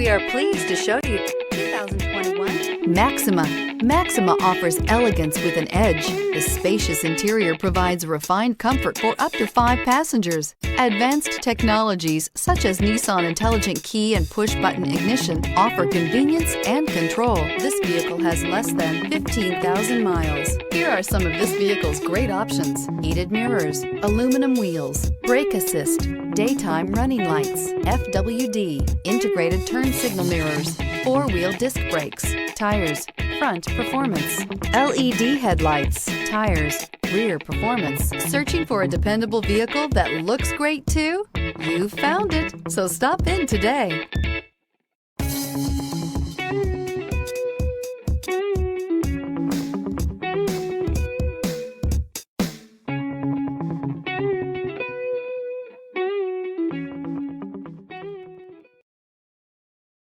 We are pleased to show you 2021 Maxima. Maxima offers elegance with an edge. The spacious interior provides refined comfort for up to 5 passengers. Advanced technologies such as Nissan Intelligent Key and push-button ignition offer convenience and control. This vehicle has less than 15,000 miles. Here are some of this vehicle's great options: heated mirrors, aluminum wheels, brake assist, daytime running lights, FWD, integrated turn signal mirrors, 4-wheel disc brakes, tires, front performance, LED headlights, tires, rear performance. Searching for a dependable vehicle that looks great too? You found it, so stop in today.